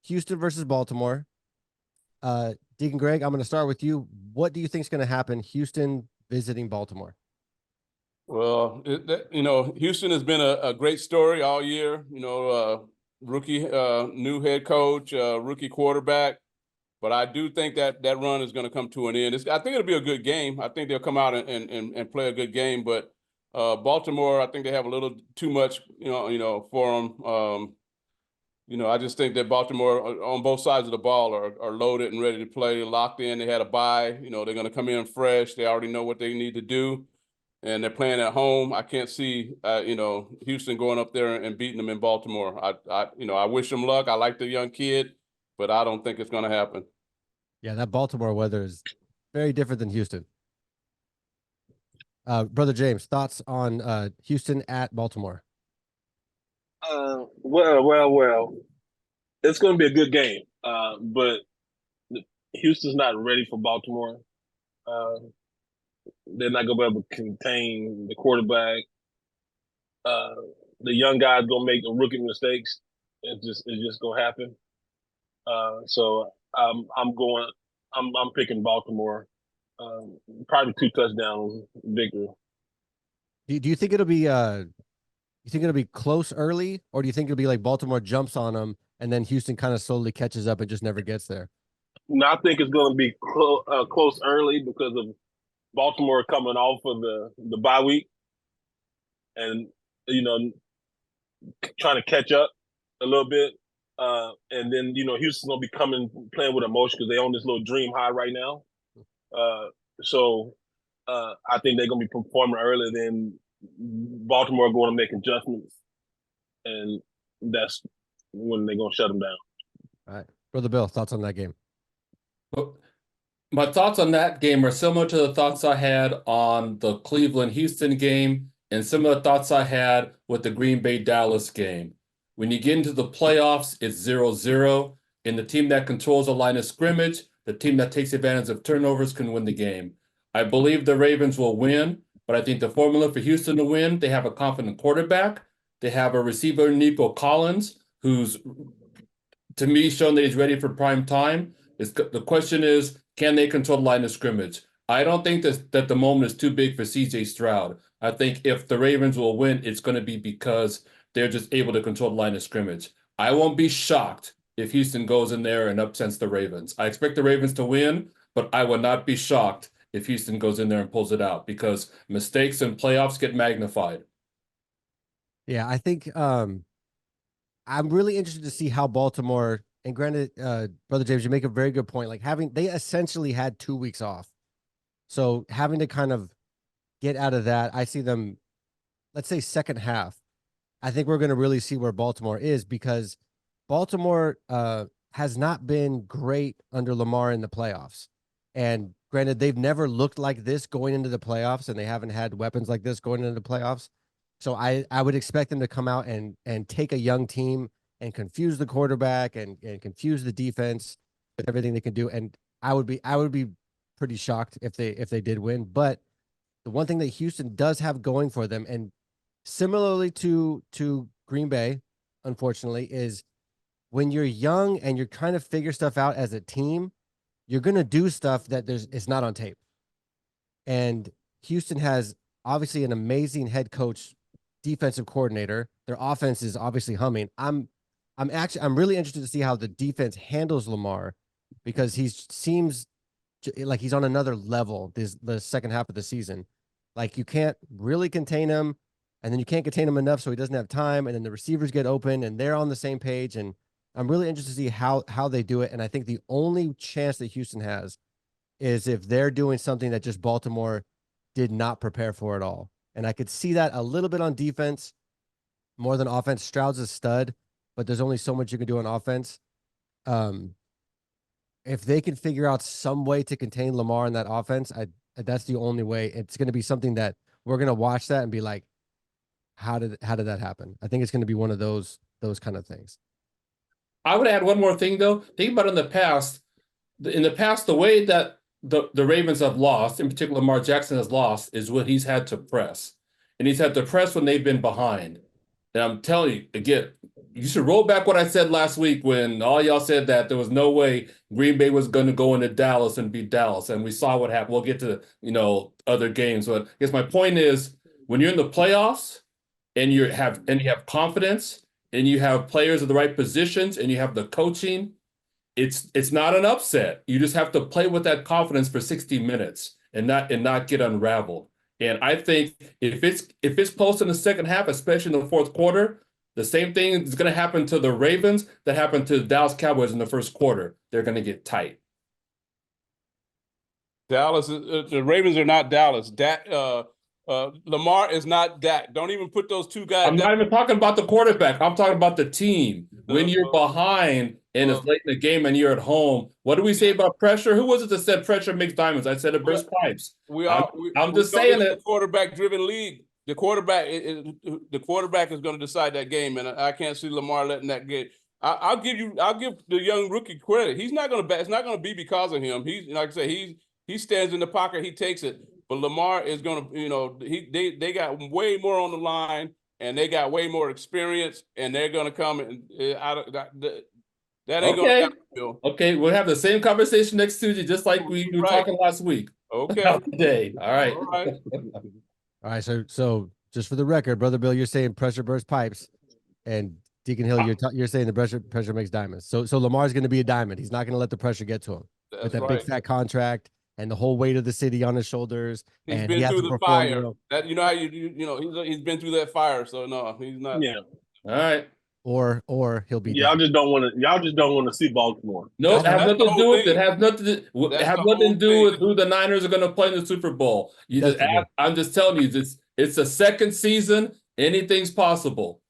Houston versus Baltimore. Deacon Greg, I'm going to start with you. What do you think is going to happen? Houston visiting Baltimore. Well, Houston has been a great story all year. Rookie, new head coach, rookie quarterback. But I do think that run is going to come to an end. I think it'll be a good game. I think they'll come out and play a good game. But Baltimore, I think they have a little too much, for them. I just think that Baltimore on both sides of the ball are loaded and ready to play, locked in. They had a bye. They're going to come in fresh. They already know what they need to do, and they're playing at home. I can't see, Houston going up there and beating them in Baltimore. I wish them luck. I like the young kid, but I don't think it's going to happen. Yeah, that Baltimore weather is very different than Houston. Brother James, thoughts on Houston at Baltimore? Well. It's going to be a good game, but Houston's not ready for Baltimore. Uh, they're not going to be able to contain the quarterback. Uh, the young guys going to make the rookie mistakes. It's just going to happen. I'm picking Baltimore. Probably 2 touchdown victory. Do you think it'll be you think it'll be close early, or do you think it'll be like Baltimore jumps on them and then Houston kind of slowly catches up and just never gets there? No, I think it's going to be close early because of Baltimore coming off of the bye week, and trying to catch up a little bit. And then Houston's gonna be playing with emotion because they own this little dream high right now. So I think they're gonna be performing earlier than Baltimore going to make adjustments, and that's when they're gonna shut them down. All right, Brother Bill, thoughts on that game? Well, my thoughts on that game are similar to the thoughts I had on the Cleveland-Houston game and similar thoughts I had with the Green Bay-Dallas game. When you get into the playoffs, it's 0-0, and the team that controls the line of scrimmage, the team that takes advantage of turnovers can win the game. I believe the Ravens will win, but I think the formula for Houston to win, they have a confident quarterback. They have a receiver, Nico Collins, who's, to me, shown that he's ready for prime time. The question is, can they control the line of scrimmage? I don't think that the moment is too big for C.J. Stroud. I think if the Ravens will win, it's going to be because they're just able to control the line of scrimmage. I won't be shocked if Houston goes in there and upsets the Ravens. I expect the Ravens to win, but I would not be shocked if Houston goes in there and pulls it out because mistakes in playoffs get magnified. Yeah, I think I'm really interested to see how Baltimore, and granted, Brother James, you make a very good point. Like they essentially had 2 weeks off. So having to kind of get out of that, I see them, let's say second half. I think we're going to really see where Baltimore is because Baltimore has not been great under Lamar in the playoffs. And granted, they've never looked like this going into the playoffs, and they haven't had weapons like this going into the playoffs. So I would expect them to come out and take a young team and confuse the quarterback and confuse the defense with everything they can do. And I would be pretty shocked if they did win. But the one thing that Houston does have going for them, and similarly to Green Bay, unfortunately, is when you're young and you're trying to figure stuff out as a team, you're gonna do stuff that it's not on tape. And Houston has obviously an amazing head coach, defensive coordinator. Their offense is obviously humming. I'm really interested to see how the defense handles Lamar because he seems like he's on another level the second half of the season. Like you can't really contain him, and then you can't contain him enough so he doesn't have time, and then the receivers get open and they're on the same page. And I'm really interested to see how they do it. And I think the only chance that Houston has is if they're doing something that just Baltimore did not prepare for at all. And I could see that a little bit on defense more than offense. Stroud's a stud, but there's only so much you can do on offense. If they can figure out some way to contain Lamar in that offense, that's the only way. It's going to be something that we're going to watch that and be like, how did that happen? I think it's going to be one of those kind of things. I would add one more thing though. Think about in the past, the way that the Ravens have lost, in particular Lamar Jackson has lost, is when he's had to press. And he's had to press when they've been behind. And I'm telling you, again, you should roll back what I said last week when all y'all said that there was no way Green Bay was going to go into Dallas and beat Dallas, and we saw what happened. We'll get to other games, but I guess my point is when you're in the playoffs and you have confidence and you have players in the right positions and you have the coaching, it's not an upset. You just have to play with that confidence for 60 minutes and not get unraveled. And I think if it's close in the second half, especially in the fourth quarter, the same thing is going to happen to the Ravens that happened to the Dallas Cowboys in the first quarter. They're going to get tight. Dallas, the Ravens are not Dallas. Lamar is not Dak. Don't even put those two guys. I'm not even talking about the quarterback. I'm talking about the team. When you're behind and it's late in the game and you're at home, what do we say about pressure? Who was it that said pressure makes diamonds? I said it bursts pipes. I'm just saying it. A quarterback-driven league. The quarterback is going to decide that game, and I can't see Lamar letting that get. I'll give the young rookie credit. He's not going to. It's not going to be because of him. He's like I said. He stands in the pocket. He takes it. But Lamar is going to. They got way more on the line, and they got way more experience, and they're going to come and that ain't going to happen, Bill. Okay, we'll have the same conversation next Tuesday, just like we were talking last week. Okay. Today. All right. All right. So just for the record, Brother Bill, you're saying pressure bursts pipes, and Deacon Hill, you're saying the pressure makes diamonds. So Lamar's going to be a diamond. He's not going to let the pressure get to him. That's with that right. big fat contract and the whole weight of the city on his shoulders. He's been through the fire. That he's been through that fire. So no, he's not. Yeah. All right. Or he'll be. Y'all just don't want to see Baltimore. No, it has nothing to do with it. Has nothing to do with who the Niners are going to play in the Super Bowl. I'm just telling you, it's the second season. Anything's possible.